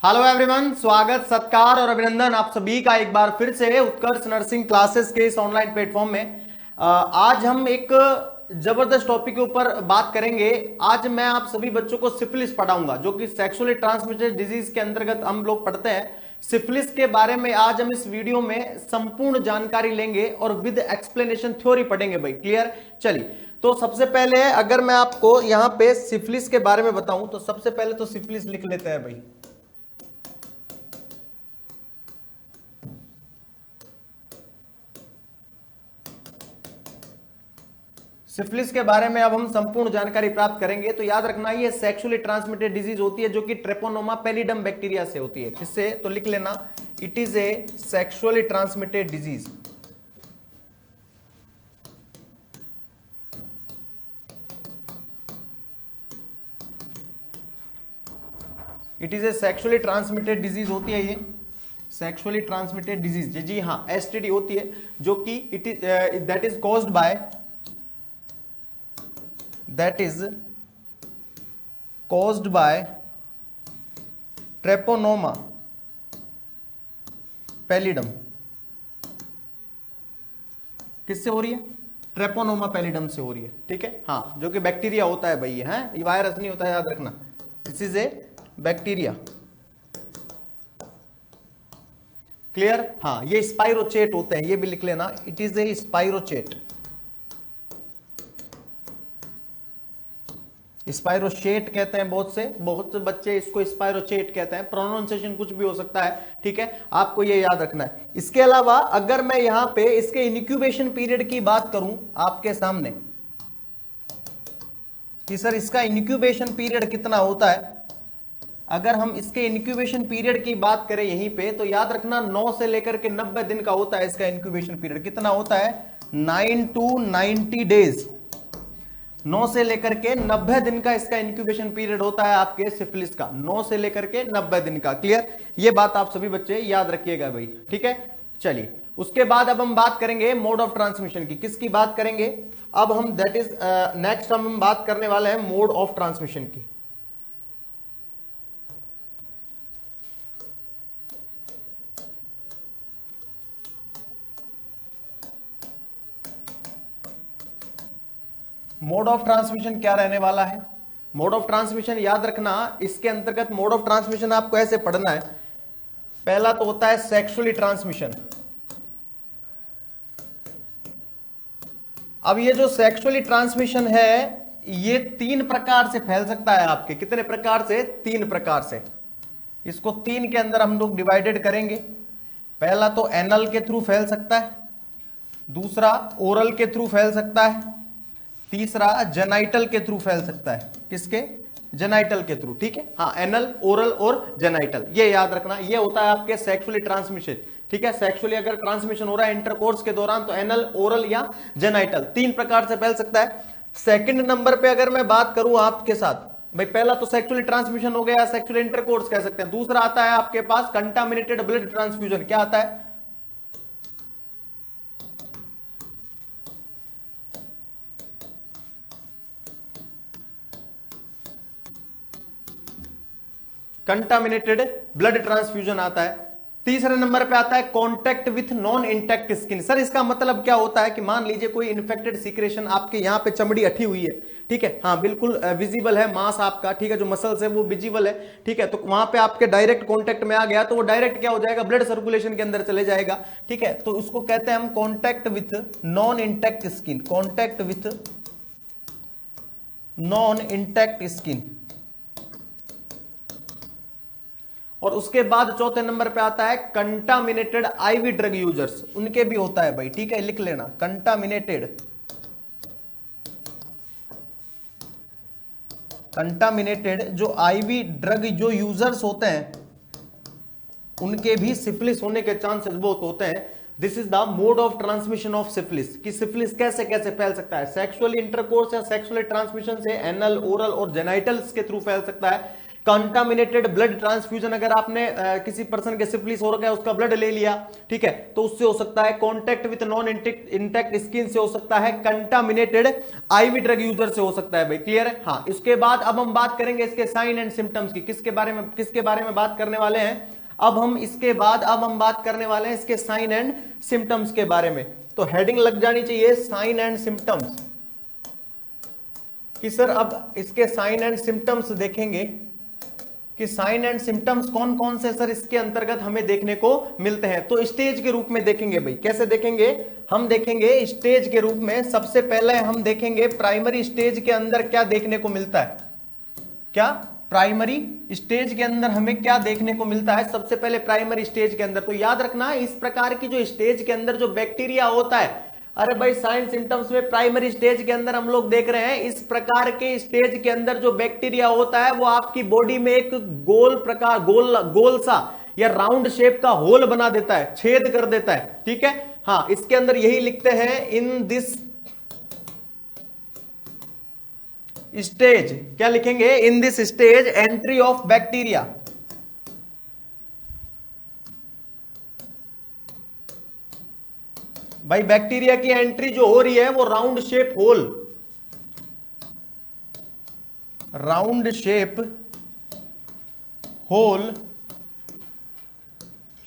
Hello everyone, स्वागत सत्कार और अभिनंदन आप सभी का एक बार फिर से उत्कर्ष नर्सिंग क्लासेस के इस ऑनलाइन प्लेटफॉर्म में। आज हम एक जबरदस्त टॉपिक के ऊपर बात करेंगे। आज मैं आप सभी बच्चों को सिफिलिस पढ़ाऊंगा, जो कि सेक्सुअली ट्रांसमिटेड डिजीज के अंतर्गत हम लोग पढ़ते हैं। सिफिलिस के बारे में आज हम इस वीडियो में संपूर्ण जानकारी लेंगे और विद एक्सप्लेनेशन थ्योरी पढ़ेंगे भाई। क्लियर? चलिए, तो सबसे पहले अगर मैं आपको यहां पे सिफिलिस के बारे में बताऊं तो सबसे पहले तो सिफिलिस लिख लेते हैं भाई। सिफिलिस के बारे में अब हम संपूर्ण जानकारी प्राप्त करेंगे। तो याद रखना, ये सेक्सुअली ट्रांसमिटेड डिजीज होती है जो कि ट्रेपोनोमा पैलिडम बैक्टीरिया से होती है। किससे? तो लिख लेना, it is a sexually transmitted disease. It is a sexually transmitted disease होती है ये, सेक्सुअली ट्रांसमिटेड डिजीज। जी हाँ, एसटीडी होती है, जो कि it is that is caused by treponema pallidum. किससे हो रही है? ट्रेपोनोमा पैलिडम से हो रही है। ठीक है, हाँ, जो कि बैक्टीरिया होता है भाई। ये वायरस नहीं होता है, याद रखना। This is a bacteria. Clear? हाँ, ये स्पाइरोचेट होते हैं, ये भी लिख लेना, it is a spirochaete. Spirochaete कहते हैं बहुत से बच्चे इसको स्पाइरोचेट कहते हैं। प्रोनाउंसिएशन कुछ भी हो सकता है, ठीक है, आपको ये याद रखना है। इसके अलावा अगर मैं यहां पे इसके इनक्यूबेशन पीरियड की बात करूं आपके सामने कि सर इसका इनक्यूबेशन पीरियड कितना होता है, अगर हम इसके इनक्यूबेशन पीरियड की बात करें यहीं पे, तो याद रखना 9 से लेकर के 90 दिन का होता है इसका इनक्यूबेशन पीरियड। कितना होता है? 9 to 90 डेज। 9 से लेकर के 90 दिन का इसका इंक्यूबेशन पीरियड होता है आपके सिफिलिस का, 9 से लेकर के 90 दिन का। क्लियर? ये बात आप सभी बच्चे याद रखिएगा भाई। ठीक है, चलिए, उसके बाद अब हम बात करेंगे मोड ऑफ ट्रांसमिशन की। किसकी बात करेंगे अब हम? दैट इज नेक्स्ट हम बात करने वाले हैं मोड ऑफ ट्रांसमिशन की। मोड ऑफ ट्रांसमिशन क्या रहने वाला है? मोड ऑफ ट्रांसमिशन याद रखना, इसके अंतर्गत मोड ऑफ ट्रांसमिशन आपको ऐसे पढ़ना है। पहला तो होता है सेक्सुअली ट्रांसमिशन। अब ये जो सेक्सुअली ट्रांसमिशन है, ये 3 प्रकार से फैल सकता है आपके। कितने प्रकार से? 3 प्रकार से। इसको 3 के अंदर हम लोग डिवाइडेड करेंगे। पहला तो एनल के थ्रू फैल सकता है, दूसरा ओरल के थ्रू फैल सकता है, तीसरा जेनाइटल के थ्रू फैल सकता है। किसके? जेनाइटल के थ्रू। ठीक है, हाँ, एनल, ओरल और जेनाइटल, ये याद रखना। ये होता है आपके सेक्सुअली ट्रांसमिशन। ठीक है, सेक्सुअली अगर ट्रांसमिशन हो रहा है इंटरकोर्स के दौरान, तो एनल, ओरल या जेनाइटल, 3 प्रकार से फैल सकता है। सेकंड नंबर पे अगर मैं बात करूं आपके साथ भाई, पहला तो सेक्सुअली ट्रांसमिशन हो गया, सेक्सुअली इंटरकोर्स कह सकते हैं। दूसरा आता है आपके पास कंटामिनेटेड ब्लड ट्रांसफ्यूजन। क्या आता है? कंटामिनेटेड ब्लड ट्रांसफ्यूजन आता है। तीसरे नंबर पे आता है contact with non intact skin. Sir इसका मतलब क्या होता है कि मान लीजिए कोई इन्फेक्टेड सीक्रेशन आपके यहां पे चमड़ी अठी हुई है, ठीक है, हाँ, बिल्कुल विजिबल है मांस आपका, ठीक है, जो मसल्स है वो विजिबल है, ठीक है, तो वहां पे आपके डायरेक्ट कांटेक्ट में आ गया तो वो डायरेक्ट क्या हो जाएगा? ब्लड सर्कुलेशन के अंदर चले जाएगा। ठीक है, तो उसको कहते हैं हम contact with non intact skin. Contact with non intact skin. और उसके बाद चौथे नंबर पे आता है कंटामिनेटेड आईवी ड्रग यूजर्स। उनके भी होता है भाई। ठीक है, लिख लेना, कंटामिनेटेड जो आईवी ड्रग जो यूजर्स होते हैं, उनके भी सिफिलिस होने के चांसेस बहुत होते हैं। This is the mode of transmission of syphilis. कि सिफिलिस कैसे कैसे फैल सकता है? सेक्सुअली इंटरकोर्स या सेक्सुअली ट्रांसमिशन से, एनल, ओरल और जेनाइटल्स के थ्रू फैल सकता है, कंटामिनेटेड ब्लड ट्रांसफ्यूजन, अगर आपने किसी पर्सन के सिफिलिस हो रखा है, उसका ब्लड ले लिया, ठीक है, तो उससे हो सकता है। Contact with non intact skin से हो सकता है। कंटामिनेटेड आईवी ड्रग यूजर से हो सकता है भाई। क्लियर है? हाँ, इसके बाद अब हम बात करेंगे इसके साइन एंड सिम्टम्स की। किसके बारे में बात करने वाले हैं अब हम? अब हम बात करने वाले हैं इसके साइन एंड सिम्टम्स के बारे में। तो हेडिंग लग जानी चाहिए साइन एंड सिम्टम्स कि सर अब इसके साइन एंड सिम्टम्स देखेंगे कि साइन एंड सिम्टम्स कौन कौन से सर इसके अंतर्गत हमें देखने को मिलते हैं। तो स्टेज के रूप में देखेंगे भाई। कैसे देखेंगे? हम देखेंगे स्टेज के रूप में। सबसे पहले हम देखेंगे प्राइमरी स्टेज के अंदर क्या देखने को मिलता है। क्या प्राइमरी स्टेज के अंदर हमें क्या देखने को मिलता है? सबसे पहले प्राइमरी स्टेज के अंदर तो याद रखना, इस प्रकार की जो स्टेज के अंदर जो बैक्टीरिया होता है, अरे भाई साइन सिम्टम्स में प्राइमरी स्टेज के अंदर हम लोग देख रहे हैं, इस प्रकार के स्टेज के अंदर जो बैक्टीरिया होता है वो आपकी बॉडी में एक गोल सा या राउंड शेप का होल बना देता है, छेद कर देता है। ठीक है, हाँ, इसके अंदर यही लिखते हैं इन दिस स्टेज। क्या लिखेंगे? In this stage entry of bacteria. भाई बैक्टीरिया की एंट्री जो हो रही है वो round shape hole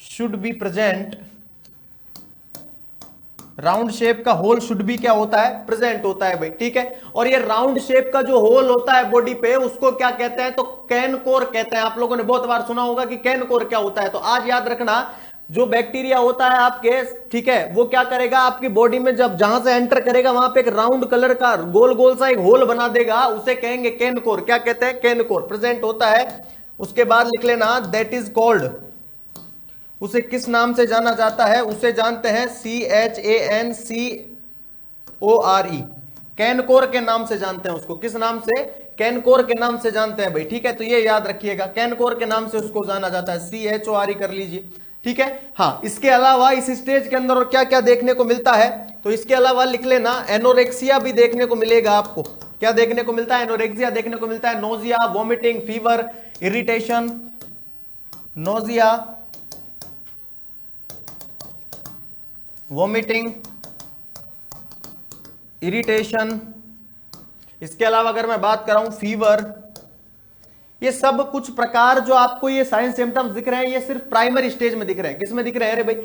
should be present. Round shape का होल शुड बी क्या होता है? प्रेजेंट होता है भाई। ठीक है, और ये राउंड शेप का जो होल होता है बॉडी पे, उसको क्या कहते हैं? तो कैन कोर कहते हैं। आप लोगों ने बहुत बार सुना होगा कि कैन कोर क्या होता है। तो आज याद रखना, जो बैक्टीरिया होता है आपके, ठीक है, वो क्या करेगा आपकी बॉडी में, जब जहां से एंटर करेगा वहां पे एक राउंड कलर का गोल गोल सा एक होल बना देगा, उसे कहेंगे कैन कोर। क्या कहते हैं? कैन कोर प्रेजेंट होता है। उसके बाद लिख लेना दैट इज कॉल्ड, उसे किस नाम से जाना जाता है? उसे जानते हैं CHANCORE, कैनकोर के नाम से जानते हैं उसको। किस नाम से? कैनकोर के नाम से जानते हैं भाई। ठीक है, तो ये याद रखिएगा, कैनकोर के नाम से उसको जाना जाता है, CHORE कर लीजिए। ठीक है, हाँ, इसके अलावा इस स्टेज के अंदर और क्या क्या देखने को मिलता है? तो इसके अलावा लिख लेना एनोरेक्सिया भी देखने को मिलेगा आपको। क्या देखने को मिलता है? एनोरेक्सिया देखने को मिलता है। Nausea, vomiting, fever, irritation, nausea, vomiting, irritation. इसके अलावा अगर मैं बात कर रहा हूं फीवर, ये सब कुछ प्रकार जो आपको ये साइन सिम्टम्स दिख रहे हैं, ये सिर्फ प्राइमरी स्टेज में दिख रहे हैं। किस में दिख रहे हैं? अरे भाई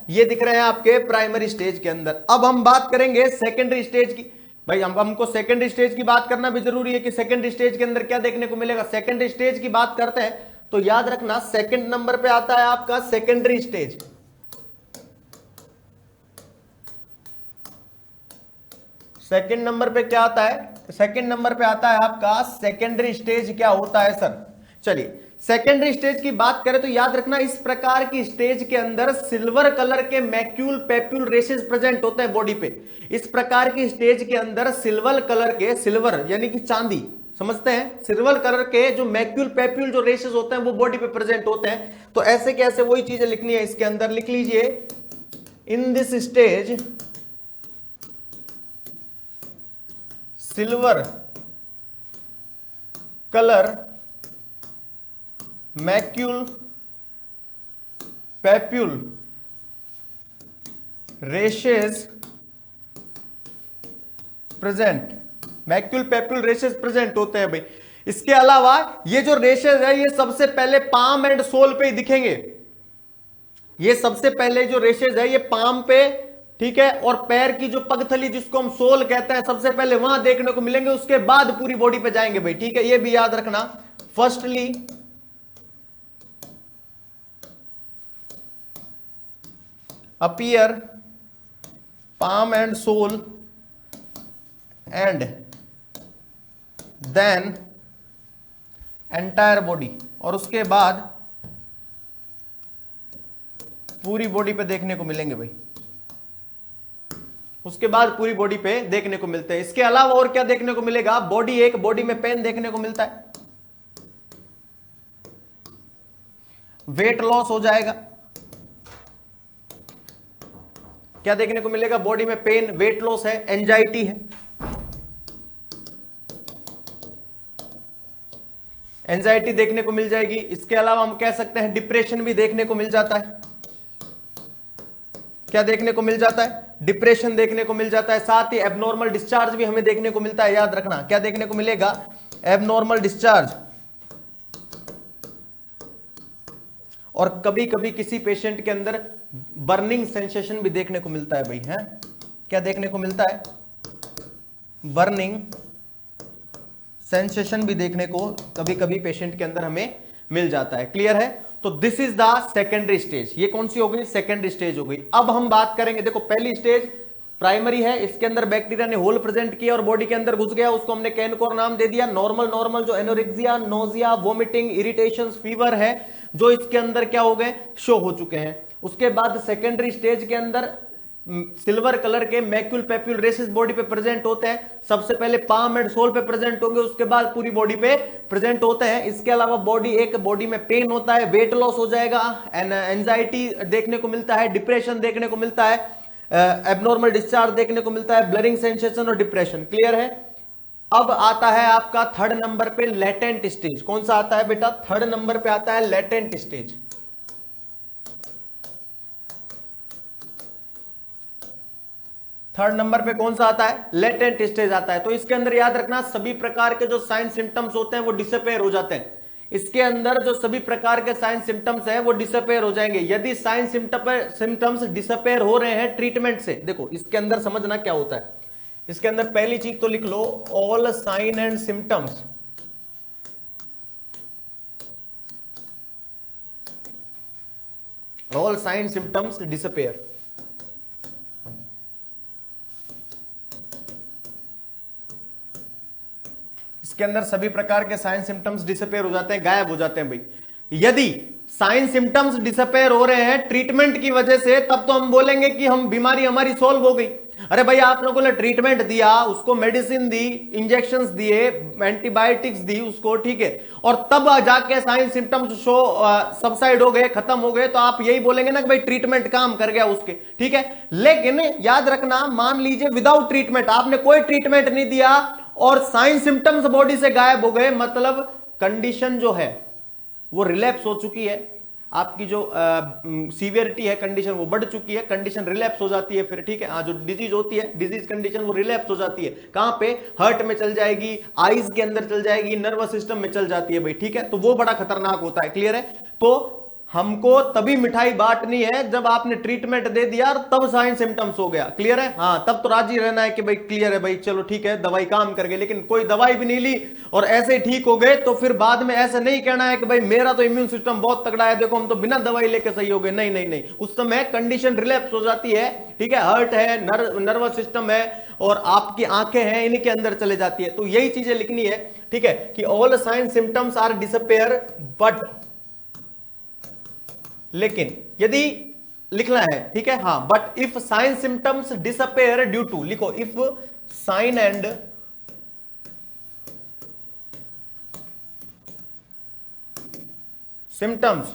ये दिख रहे हैं आपके प्राइमरी स्टेज के अंदर। अब हम बात करेंगे सेकेंडरी स्टेज की। भाई हमको सेकेंडरी स्टेज की बात करना भी जरूरी है कि सेकेंडरी स्टेज के अंदर क्या देखने को मिलेगा। सेकेंडरी स्टेज की बात करते हैं तो याद रखना, सेकेंड नंबर पे आता है आपका सेकेंडरी स्टेज। सेकेंड नंबर पे क्या आता है? सेकेंड नंबर पे आता है आपका सेकेंडरी स्टेज। क्या होता है सर? चलिए, सेकेंडरी स्टेज की बात करें तो याद रखना, इस प्रकार की स्टेज के अंदर सिल्वर कलर के मैक्यूल पेप्यूल रेशेस प्रेजेंट होते हैं बॉडी पे। इस प्रकार की स्टेज के अंदर सिल्वर कलर के, सिल्वर यानी कि चांदी, समझते हैं, सिल्वर कलर के जो मैक्यूल पेप्यूल जो रेशेस होते हैं वो बॉडी पे प्रेजेंट होते हैं। तो ऐसे कैसे वही चीजें लिखनी है इसके अंदर। लिख लीजिए इन this stage silver colour macule papule rashes present. Macule papule rashes present होते हैं भाई। इसके अलावा ये जो रेशेस है ये सबसे पहले पाम एंड सोल पे ही दिखेंगे। ये सबसे पहले जो रेशेस है ये पाम पे, ठीक है, और पैर की जो पगथली जिसको हम सोल कहते हैं, सबसे पहले वहां देखने को मिलेंगे। उसके बाद पूरी बॉडी पे जाएंगे भाई। ठीक है, ये भी याद रखना। Firstly appear palm and sole and then entire body, और उसके बाद पूरी बॉडी पे देखने को मिलेंगे भाई। उसके बाद पूरी बॉडी पे देखने को मिलते हैं। इसके अलावा और क्या देखने को मिलेगा? बॉडी में पेन देखने को मिलता है, वेट लॉस हो जाएगा। क्या देखने को मिलेगा? बॉडी में पेन, वेट लॉस है, एंजाइटी है। एंजाइटी देखने को मिल जाएगी। इसके अलावा हम कह सकते हैं डिप्रेशन भी देखने को मिल जाता है। क्या देखने को मिल जाता है? डिप्रेशन देखने को मिल जाता है। साथ ही एबनॉर्मल डिस्चार्ज भी हमें देखने को मिलता है। याद रखना क्या देखने को मिलेगा? Abnormal discharge. और कभी कभी किसी पेशेंट के अंदर बर्निंग सेंसेशन भी देखने को मिलता है भाई, है क्या देखने को मिलता है? बर्निंग सेंसेशन भी देखने को कभी कभी पेशेंट के अंदर हमें मिल जाता है। क्लियर है? तो this is the secondary stage. ये कौन सी हो गई? सेकेंडरी स्टेज हो गई। अब हम बात करेंगे, देखो पहली स्टेज प्राइमरी है, इसके अंदर बैक्टीरिया ने होल प्रेजेंट किया और बॉडी के अंदर घुस गया, उसको हमने कैनकोर नाम दे दिया। नॉर्मल जो anorexia, nausea, vomiting, irritation, fever है जो इसके अंदर क्या हो गए? शो हो चुके हैं। उसके बाद सेकेंडरी स्टेज के अंदर सिल्वर कलर के मैक्यूल पैप्यूल रेसेस बॉडी पे प्रेजेंट होते हैं। सबसे पहले पाम एंड सोल पे प्रेजेंट होंगे, उसके बाद पूरी बॉडी पे प्रेजेंट होते हैं। इसके अलावा बॉडी में पेन होता है, वेट लॉस हो जाएगा, एंजाइटी देखने को मिलता है, डिप्रेशन देखने को मिलता है, एबनॉर्मल डिस्चार्ज देखने को मिलता है, ब्लरिंग सेंसेशन और डिप्रेशन। क्लियर है? अब आता है आपका थर्ड नंबर पे लेटेंट स्टेज। कौन सा आता है बेटा? थर्ड नंबर पे आता है लेटेंट स्टेज। थर्ड नंबर पे कौन सा आता है? लेटेंट स्टेज आता है। तो इसके अंदर याद रखना सभी प्रकार के जो साइन सिम्टम्स होते हैं वो डिसअपेयर हो जाते हैं। इसके अंदर जो सभी प्रकार के साइन सिम्टम्स हैं वो डिसअपेयर हो जाएंगे। यदि साइन सिम्टम्स डिसअपेयर हो रहे हैं ट्रीटमेंट से, देखो इसके अंदर समझना क्या होता है। इसके अंदर पहली चीज तो लिख लो, all sign and symptoms all sign symptoms disappear. इसके अंदर सभी प्रकार के साइन सिम्टम्स डिसअपेयर हो जाते हैं, गायब हो जाते हैं भाई। यदि साइन सिम्टम्स डिसअपेयर हो रहे हैं ट्रीटमेंट की वजह से, तब तो हम बोलेंगे कि हम बीमारी हमारी सॉल्व हो गई। अरे भाई आप लोगों ने ट्रीटमेंट दिया, उसको मेडिसिन दी, इंजेक्शंस दिए, एंटीबायोटिक्स दी उसको, ठीक है, और तब जाके साइन सिम्टम्स शो सबसाइड हो गए, खत्म हो गए, तो आप यही बोलेंगे ना कि भाई ट्रीटमेंट काम कर गया उसके, ठीक है। लेकिन याद रखना, मान लीजिए विदाउट ट्रीटमेंट, आपने कोई ट्रीटमेंट नहीं दिया और साइन सिम्टम्स बॉडी से गायब हो गए, मतलब कंडीशन जो है वो रिलैप्स हो चुकी है, आपकी जो सीवियरिटी है कंडीशन वो बढ़ चुकी है, कंडीशन रिलैप्स हो जाती है फिर, ठीक है। जो डिजीज होती है, डिजीज कंडीशन वो रिलैप्स हो जाती है। कहां पे? हार्ट में चल जाएगी, आईज के अंदर चल जाएगी, नर्वस सिस्टम में चल जाती है भाई, ठीक है। तो वो बड़ा खतरनाक होता है। क्लियर है? तो हमको तभी मिठाई बांटनी है जब आपने ट्रीटमेंट दे दिया और तब साइन सिम्टम्स हो गया। क्लियर है? हाँ, तब तो राजी रहना है कि भाई क्लियर है भाई, चलो ठीक है, दवाई काम कर गई। लेकिन कोई दवाई भी नहीं ली और ऐसे ही ठीक हो गए तो फिर बाद में ऐसे नहीं कहना है कि भाई मेरा तो इम्यून सिस्टम बहुत तगड़ा है, देखो हम तो बिना दवाई लेके सही हो गए। नहीं नहीं नहीं, उस समय कंडीशन रिलैप्स हो जाती है, ठीक है। हार्ट है, नर्वस सिस्टम है और आपकी आंखें हैं, इनके अंदर चले जाती है। तो यही चीजें लिखनी है, ठीक है, कि all sign symptoms are disappear but, लेकिन यदि लिखना है, ठीक है, हाँ, but if sign symptoms disappear due to, लिखो if sign and symptoms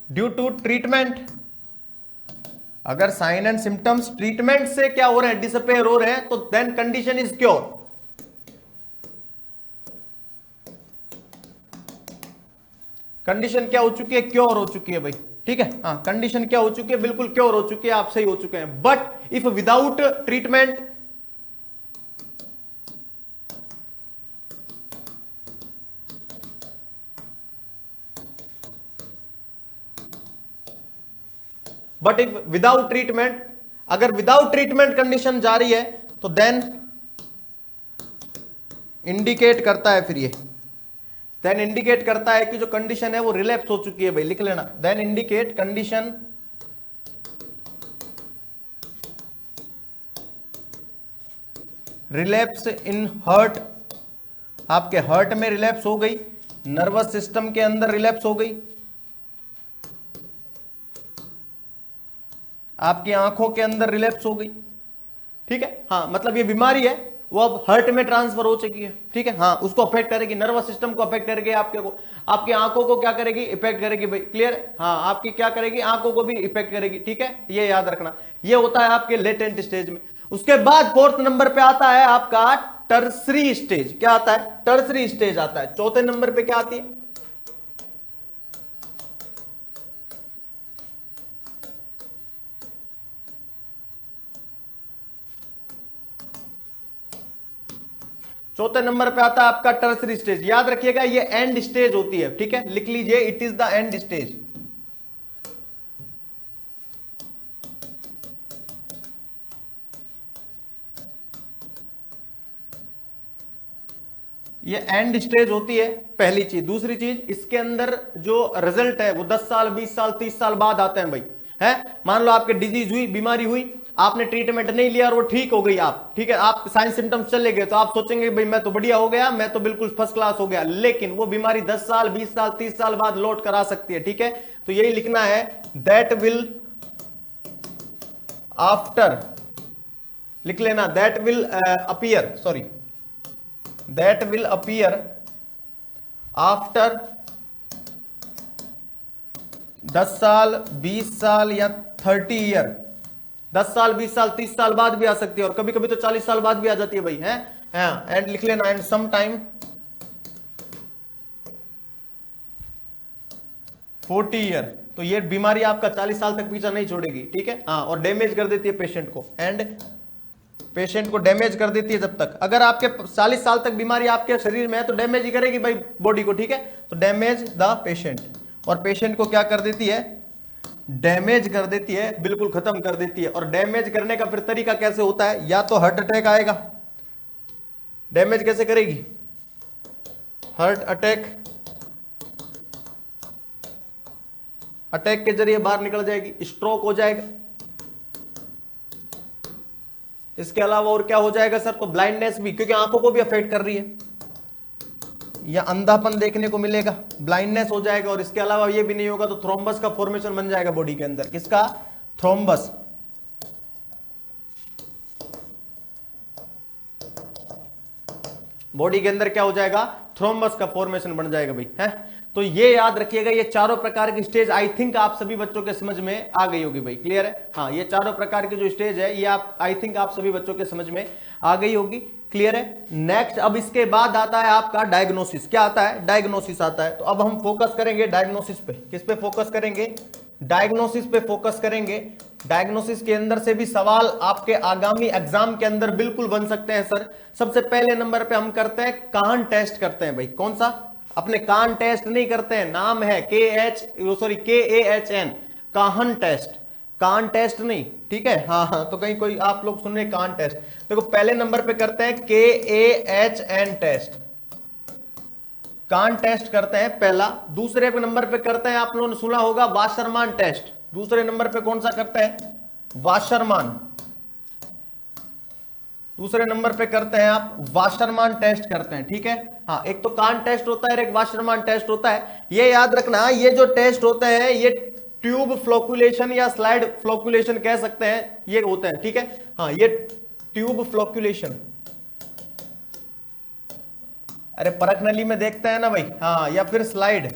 due to treatment, अगर साइन एंड सिम्टम्स ट्रीटमेंट से क्या हो रहे हैं? डिसअपेयर हो रहे हैं, तो then condition is cure. Condition क्या हो चुकी है? क्योर हो चुकी है भाई, ठीक है। हाँ, कंडीशन क्या हो चुकी है? बिल्कुल क्योर हो चुकी है, आप सही हो चुके हैं। But if without treatment, but if without treatment, अगर विदाउट ट्रीटमेंट कंडीशन जारी है तो देन इंडिकेट करता है, फिर ये देन इंडिकेट करता है कि जो कंडीशन है वो रिलैप्स हो चुकी है भाई, लिख लेना। Then indicate condition relapse in heart, आपके हार्ट में रिलैप्स हो गई, नर्वस सिस्टम के अंदर रिलैप्स हो गई, आपकी आंखों के अंदर रिलैप्स हो गई, ठीक है। हाँ, मतलब ये बीमारी है वो अब हार्ट में ट्रांसफर हो चुकी है, ठीक है। हाँ, उसको अफेक्ट करेगी, नर्वस सिस्टम को अफेक्ट करेगी, आपके को, आपकी आंखों को क्या करेगी? इफेक्ट करेगी भाई। क्लियर? हाँ, आपकी क्या करेगी? आंखों को भी इफेक्ट करेगी, ठीक है। ये याद रखना, ये होता है आपके लेटेंट स्टेज में। उसके बाद फोर्थ नंबर पे आता है आपका टर्सरी स्टेज। क्या आता है? टर्सरी स्टेज आता है। चौथे नंबर पे क्या आती है? चौथे नंबर पे आता है आपका टर्सरी स्टेज। याद रखिएगा ये एंड स्टेज होती है, ठीक है, लिख लीजिए, it is the end stage. ये एंड स्टेज होती है, पहली चीज। दूसरी चीज, इसके अंदर जो रिजल्ट है वो 10 साल 20 साल 30 साल बाद आते हैं भाई। है, मान लो आपके डिजीज हुई, बीमारी हुई, आपने ट्रीटमेंट नहीं लिया और वो ठीक हो गई, आप ठीक है, आप साइन सिम्टम्स चले गए, तो आप सोचेंगे भाई मैं तो बढ़िया हो गया, मैं तो बिल्कुल फर्स्ट क्लास हो गया। लेकिन वो बीमारी 10 साल 20 साल 30 साल बाद लौट कर आ सकती है, ठीक है। तो यही लिखना है, दैट विल आफ्टर, लिख लेना, that will appear, sorry, that will appear after 10 साल 20 साल या 30 ईयर। 10 साल 20 साल 30 साल बाद भी आ सकती है और कभी कभी तो 40 साल बाद भी आ जाती है भाई, है। एंड लिख लेना, एंड सम टाइम 40 ईयर। तो ये बीमारी आपका 40 साल तक पीछा नहीं छोड़ेगी, ठीक है। हाँ, और डैमेज कर देती है पेशेंट को, एंड पेशेंट को डैमेज कर देती है। जब तक अगर आपके 40 साल तक बीमारी आपके शरीर में है तो डैमेज ही करेगी भाई बॉडी को, ठीक है। तो डैमेज द पेशेंट, और पेशेंट को क्या कर देती है? डैमेज कर देती है, बिल्कुल खत्म कर देती है। और डैमेज करने का फिर तरीका कैसे होता है? या तो हार्ट अटैक आएगा। डैमेज कैसे करेगी? हार्ट अटैक, अटैक के जरिए बाहर निकल जाएगी, स्ट्रोक हो जाएगा। इसके अलावा और क्या हो जाएगा सर? तो ब्लाइंडनेस भी, क्योंकि आंखों को भी अफेक्ट कर रही है, या अंधापन देखने को मिलेगा, ब्लाइंडनेस हो जाएगा। और इसके अलावा ये भी नहीं होगा तो थ्रोम्बस का फॉर्मेशन बन जाएगा बॉडी के अंदर। किसका? थ्रोम्बस। बॉडी के अंदर क्या हो जाएगा? थ्रोम्बस का फॉर्मेशन बन जाएगा भाई, है। तो ये याद रखिएगा, ये चारों प्रकार की स्टेज आई थिंक आप सभी बच्चों के समझ में आ गई होगी भाई, क्लियर है। हाँ, ये चारों प्रकार की जो स्टेज है ये आप आई थिंक आप सभी बच्चों के समझ में आ गई होगी, क्लियर है। नेक्स्ट, अब इसके बाद आता है आपका डायग्नोसिस। क्या आता है? डायग्नोसिस आता है। तो अब हम फोकस करेंगे डायग्नोसिस पे। किस पे फोकस करेंगे? डायग्नोसिस पे फोकस करेंगे। डायग्नोसिस के अंदर से भी सवाल आपके आगामी एग्जाम के अंदर बिल्कुल बन सकते हैं सर। सबसे पहले नंबर पे हम करते हैं कान टेस्ट करते हैं भाई। कौन सा? अपने कान टेस्ट नहीं करते हैं, नाम है KAHN, काहन टेस्ट, कान टेस्ट नहीं, ठीक है। हाँ, तो कहीं कोई आप लोग सुन रहे कान टेस्ट। देखो पहले नंबर पे करते हैं KAHN टेस्ट, कान टेस्ट करते हैं पहला। दूसरे नंबर पे करते हैं, आप लोगों ने सुना होगा वाशरमान टेस्ट। दूसरे नंबर पे कौन सा करते हैं? वाशरमान। दूसरे नंबर पे करते हैं आप वाशरमान टेस्ट करते हैं, ठीक है। हाँ, एक तो कान टेस्ट होता है, एक वाशरमान टेस्ट होता है। ये याद रखना, ये जो टेस्ट होते हैं ये ट्यूब फ्लोकुलेशन या स्लाइड फ्लोकुलेशन कह सकते हैं, ये होते हैं, ठीक है। हाँ, ये ट्यूब फ्लोकुलेशन, अरे परख नली में देखते हैं ना भाई, हाँ, या फिर स्लाइड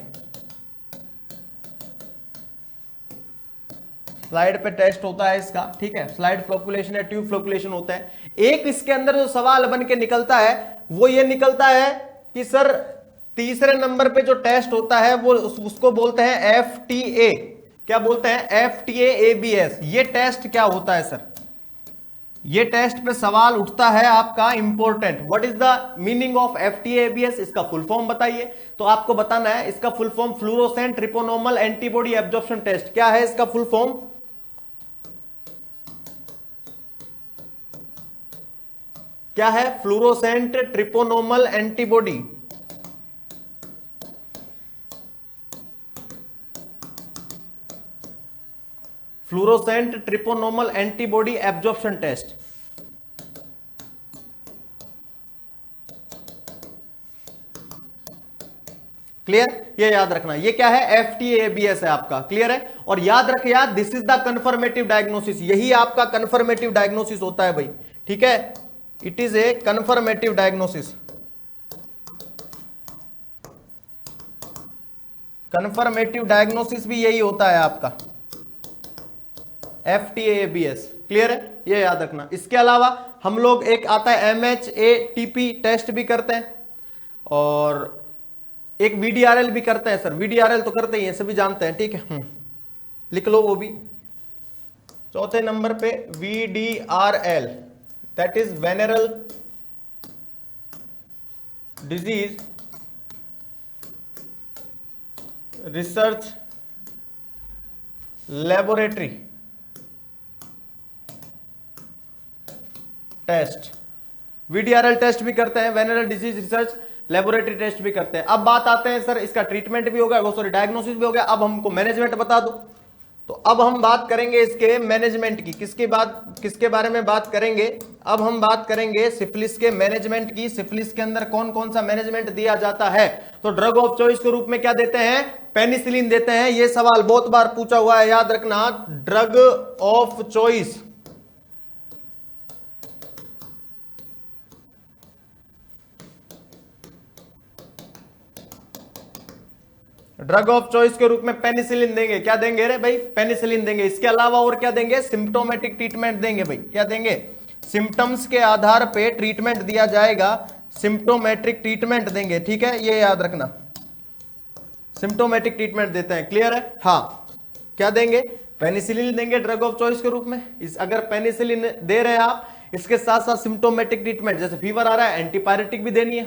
पे टेस्ट होता है इसका, ठीक है। स्लाइड फ्लोकुलेशन या ट्यूब फ्लोकुलेशन होता है। एक इसके अंदर जो सवाल बन के निकलता है वो ये निकलता है कि सर तीसरे नंबर पे जो टेस्ट होता है वो उसको बोलते हैं FTA। क्या बोलते हैं? FTA ABS। ये टेस्ट क्या होता है सर? ये टेस्ट पे सवाल उठता है आपका important, what is the meaning of FTA ABS? इसका फुल फॉर्म बताइए। तो आपको बताना है इसका full form fluorescent treponemal antibody absorption test. क्या है इसका फुल फॉर्म? क्या है? Fluorescent treponemal antibody fluorescent treponemal antibody absorption test. Clear? ये याद रखना, ये क्या है? FTA ABS है आपका, क्लियर है। और याद रखे यार, this is the confirmative diagnosis. यही आपका कन्फर्मेटिव डायग्नोसिस होता है भाई, ठीक है। It is a confirmative diagnosis. Confirmative diagnosis भी यही होता है आपका, FTA ABS, क्लियर है। ये याद रखना। इसके अलावा हम लोग एक आता है MHATP टेस्ट भी करते हैं और एक VDRL भी करते हैं। सर VDRL तो करते ही हैं, सभी जानते हैं, ठीक है, लिख लो वो भी। चौथे नंबर पे VDRL, that is venereal disease research laboratory test. VDRL test भी करते हैं, venereal disease research laboratory test भी करते हैं। अब बात आते हैं सर, इसका ट्रीटमेंट भी हो गया, वो सॉरी डायग्नोसिस भी हो गया, अब हमको मैनेजमेंट बता दो। तो अब हम बात करेंगे इसके मैनेजमेंट की। किसके बारे में बात करेंगे? अब हम बात करेंगे सिफिलिस के मैनेजमेंट की। सिफिलिस के अंदर कौन कौन सा मैनेजमेंट दिया जाता है? तो ड्रग ऑफ चॉइस के रूप में क्या देते हैं? पेनिसिलिन देते हैं। यह सवाल बहुत बार पूछा हुआ है, याद रखना। Drug of choice, drug of choice के रूप में पेनिसिलिन देंगे। क्या देंगे रे भाई? पेनिसिलिन देंगे। इसके अलावा और क्या देंगे? सिम्प्टोमेटिक ट्रीटमेंट देंगे भाई। क्या देंगे? सिम्टम्स के आधार पे ट्रीटमेंट दिया जाएगा, सिम्प्टोमेट्रिक ट्रीटमेंट देंगे, ठीक है, ये याद रखना। सिम्प्टोमेटिक ट्रीटमेंट देते हैं, क्लियर है? हाँ, क्या देंगे? पेनिसिलिन देंगे ड्रग ऑफ चॉइस के रूप में। अगर पेनिसिलिन दे रहे हैं आप, इसके साथ साथ सिम्प्टोमेटिक ट्रीटमेंट, जैसे फीवर आ रहा है एंटीपायरेटिक भी देनी है,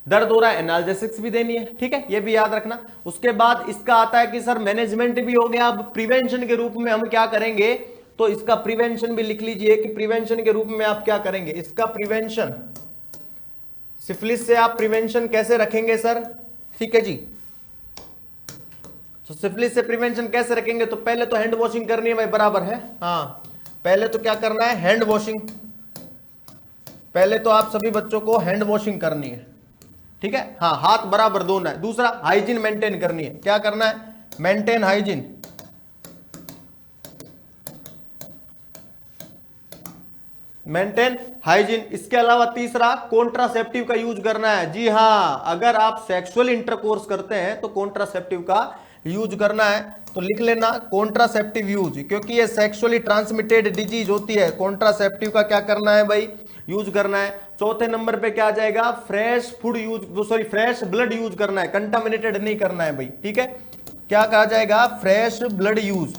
दर्द हो रहा है एनाल्जेसिक्स भी देनी है, ठीक है, ये भी याद रखना। उसके बाद इसका आता है कि सर मैनेजमेंट भी हो गया। अब प्रिवेंशन के रूप में हम क्या करेंगे? तो इसका प्रिवेंशन भी लिख लीजिए कि प्रिवेंशन के रूप में आप क्या करेंगे। इसका प्रिवेंशन, सिफिलिस से आप प्रिवेंशन कैसे रखेंगे सर? ठीक है जी, तो सिफिलिस से प्रिवेंशन कैसे रखेंगे? तो पहले तो हैंड वॉशिंग करनी है भाई, बराबर है। हाँ, पहले तो क्या करना है? Hand washing. पहले तो आप सभी बच्चों को हैंड वॉशिंग करनी है, ठीक है। हाँ, हाथ बराबर धोना है। दूसरा, हाइजीन मेंटेन करनी है। क्या करना है? Maintain hygiene. Maintain hygiene. इसके अलावा तीसरा, कॉन्ट्रासेप्टिव का यूज करना है। जी हाँ, अगर आप सेक्सुअल इंटरकोर्स करते हैं तो कॉन्ट्रासेप्टिव का यूज करना है। तो लिख लेना कॉन्ट्रासेप्टिव यूज, क्योंकि ये सेक्सुअली ट्रांसमिटेड डिजीज होती है। कॉन्ट्रासेप्टिव का क्या करना है भाई? यूज करना है। चौथे नंबर पे क्या आ जाएगा? Fresh food use, sorry fresh blood use करना है, कंटामिनेटेड नहीं करना है भाई, ठीक है। क्या कहा जाएगा? Fresh blood use,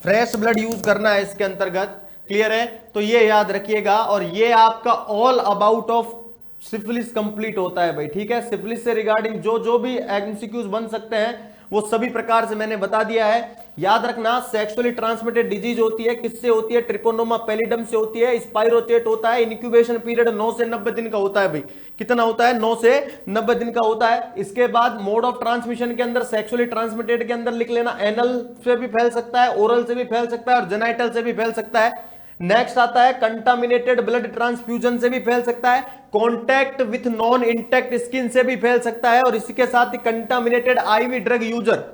fresh blood use करना है इसके अंतर्गत, क्लियर है। तो ये याद रखिएगा, और ये आपका all about of syphilis complete होता है भाई, ठीक है। सिफिलिस से रिगार्डिंग जो भी एमसीक्यूज बन सकते हैं वो सभी प्रकार से मैंने बता दिया है। याद रखना, सेक्सुअली ट्रांसमिटेड डिजीज होती है, किससे होती है? ट्रिकोनोमा पैलिडम से होती है। स्पाइरोचेट होता है। इनक्यूबेशन पीरियड 9 से 90 दिन का होता है भाई। कितना होता है? 9 से 90 दिन का होता है। इसके बाद मोड ऑफ ट्रांसमिशन के अंदर, सेक्सुअली ट्रांसमिटेड के अंदर लिख लेना, एनल से भी फैल सकता है, ओरल से भी फैल सकता है, और जेनाइटल से भी फैल सकता है। नेक्स्ट आता है कंटामिनेटेड ब्लड ट्रांसफ्यूजन से भी फैल सकता है, contact with non intact skin से भी फैल सकता है, और इसी के साथ ही कंटामिनेटेड आईवी ड्रग यूजर,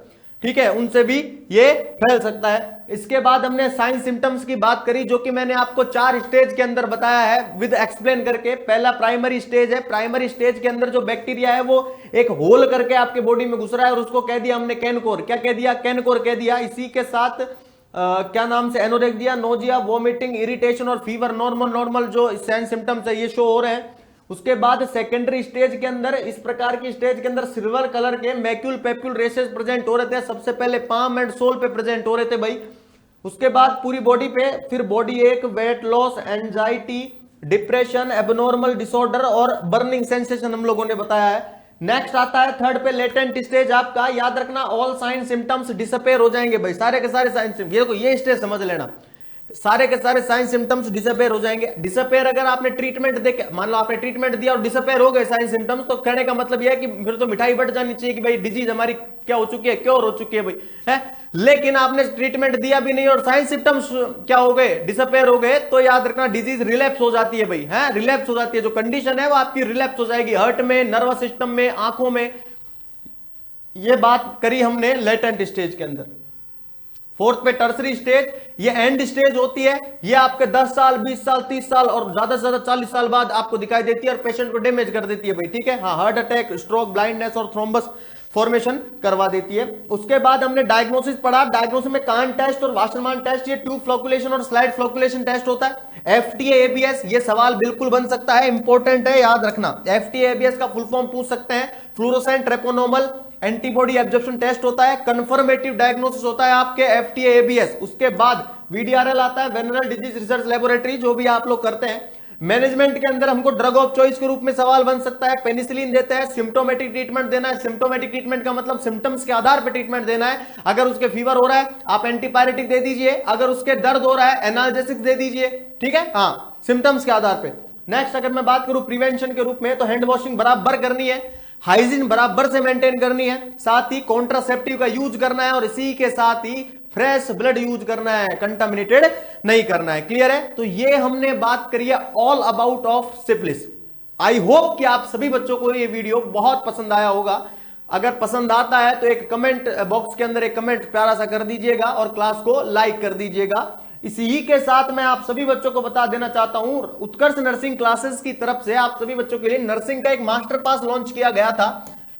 ठीक है, उनसे भी ये फैल सकता है। इसके बाद हमने साइन सिम्टम्स की बात करी, जो कि मैंने आपको 4 स्टेज के अंदर बताया है विद एक्सप्लेन करके। पहला प्राइमरी स्टेज है। प्राइमरी स्टेज के अंदर जो बैक्टीरिया है वो एक होल करके आपके बॉडी में घुस रहा है, और उसको कह दिया हमने कैनकोर। क्या कह दिया? कैनकोर कह दिया। इसी के साथ क्या नाम से? एनोरेक्सिया, नोजिया, वोमिटिंग, इरिटेशन और फीवर, नॉर्मल जो साइन सिम्टम्स है ये शो हो रहे हैं। उसके बाद सेकेंडरी स्टेज के अंदर, इस प्रकार की स्टेज के अंदर सिल्वर कलर के मैक्यूल पेप्यूल रेसेस प्रेजेंट हो रहे थे। सबसे पहले पाम एंड सोल पे प्रेजेंट हो रहे थे भाई। उसके बाद पूरी बॉडी पे, फिर बॉडी एक, weight loss, anxiety, depression, abnormal disorder और बर्निंग सेंसेशन हम लोगों ने बताया है। नेक्स्ट आता है थर्ड पे लेटेंट स्टेज आपका। याद रखना, ऑल साइन सिम्टम्स डिसअपेयर हो जाएंगे भाई, सारे के सारे साइन सिम्टम्स, ये स्टेज समझ लेना, सारे के सारे साइन सिम्टम्स डिसअपेयर हो जाएंगे। डिसअपेयर अगर आपने ट्रीटमेंट देके, मान लो आपने ट्रीटमेंट दिया और डिसअपेयर हो गए साइन सिम्टम्स, तो कहने का मतलब यह है कि फिर तो मिठाई बढ़ जानी चाहिए कि भाई डिजीज हमारी क्या हो चुकी है, क्योर हो चुकी है भाई, है। लेकिन आपने ट्रीटमेंट दिया भी नहीं और साइन सिम्टम्स क्या हो गए? डिसअपेयर हो गए, तो याद रखना डिजीज रिलैप्स हो जाती है भाई, है, रिलैप्स हो जाती है। जो कंडीशन है वो आपकी रिलैप्स हो जाएगी, हार्ट में, नर्वस सिस्टम में, आंखों में। ये बात करी हमने लेटेंट स्टेज के अंदर। फोर्थ पे टर्सरी स्टेज, ये एंड स्टेज होती है। ये आपके 10 साल, 20 साल, 30 साल और ज्यादा से ज्यादा 40 साल बाद आपको दिखाई देती है और पेशेंट को डैमेज कर देती है भाई, ठीक है। हाँ, हार्ट अटैक, स्ट्रोक, ब्लाइंडनेस और थ्रोम्बस फॉर्मेशन करवा देती है। उसके बाद हमने डायग्नोसिस पढ़ा। डायग्नोसिस में कान टेस्ट और वाशरमान टेस्ट, ये ट्यूब फ्लोकुलेशन और स्लाइड फ्लोकुलेशन टेस्ट होता है। एफटीए एबीएस, ये सवाल बिल्कुल बन सकता है, इंपॉर्टेंट है, याद रखना। एफटीए एबीएस का फुल फॉर्म पूछ सकते हैं, फ्लोरोसेंट ट्रेपोनोमल एंटीबॉडी एब्जॉर्प्शन टेस्ट होता है। कंफर्मेटिव डायग्नोसिस होता है आपके एफटीए एबीएस। उसके बाद वीडीआरएल आता है, वेनरल डिजीज रिसर्च लेबोरेटरी, जो भी आप लोग करते हैं। मैनेजमेंट के अंदर हमको ड्रग ऑफ चॉइस के रूप में सवाल बन सकता है। पेनिसिलिन देते हैं, सिम्टोमेटिक ट्रीटमेंट देना है। सिम्टोमेटिक ट्रीटमेंट का मतलब सिम्टम्स के आधार पर ट्रीटमेंट देना है। अगर उसके फीवर हो रहा है आप एंटीपायरेटिक दे दीजिए, अगर उसके दर्द हो रहा है एनाल्जेसिक दे दीजिए, ठीक है, हाँ, सिम्टम्स के आधार पर। नेक्स्ट अगर मैं बात करूं प्रिवेंशन के रूप में, तो हैंड वॉशिंग बराबर करनी है, हाइजीन बराबर से मेंटेन करनी है, साथ ही कॉन्ट्रासेप्टिव का यूज करना है, और इसी के साथ ही फ्रेश ब्लड यूज करना है, कंटामिनेटेड नहीं करना है। क्लियर है? तो ये हमने बात करी है all about of syphilis. I hope कि आप सभी बच्चों को ये वीडियो बहुत पसंद आया होगा। अगर पसंद आता है तो एक कमेंट बॉक्स के अंदर एक कमेंट प्यारा सा कर दीजिएगा और क्लास को लाइक कर दीजिएगा। इसी के साथ मैं आप सभी बच्चों को बता देना चाहता हूं, उत्कर्ष नर्सिंग क्लासेस की तरफ से आप सभी बच्चों के लिए नर्सिंग का एक मास्टर पास लॉन्च किया गया था,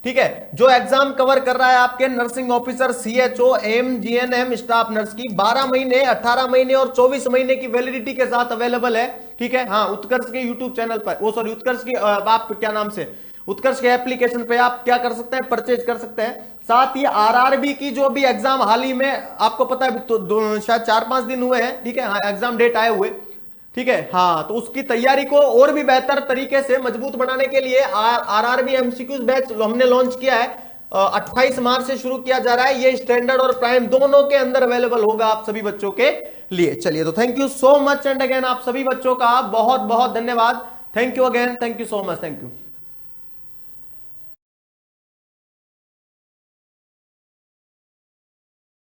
ठीक है, जो एग्जाम कवर कर रहा है आपके nursing officer, CHO, M, GNM, staff nurse की 12 महीने, 18 महीने और 24 महीने की वैलिडिटी के साथ अवेलेबल है, ठीक है। हाँ, उत्कर्ष के यूट्यूब चैनल पर, वो सॉरी, उत्कर्ष की आप क्या नाम से, उत्कर्ष के एप्लीकेशन पे आप क्या कर सकते हैं, परचेज कर सकते हैं। साथ ही आरआरबी की जो भी एग्जाम हाल ही में आपको पता है, तो शायद 4-5 दिन हुए हैं, ठीक है, हाँ, एग्जाम डेट आए हुए, ठीक है, हाँ, तो उसकी तैयारी को और भी बेहतर तरीके से मजबूत बनाने के लिए आरआरबी एमसीक्यूज बैच हमने लॉन्च किया है। 28 मार्च से शुरू किया जा रहा है। ये स्टैंडर्ड और प्राइम दोनों के अंदर अवेलेबल होगा आप सभी बच्चों के लिए। चलिए, तो thank you so much and again आप सभी बच्चों का बहुत बहुत धन्यवाद। Thank you again, thank you so much, thank you.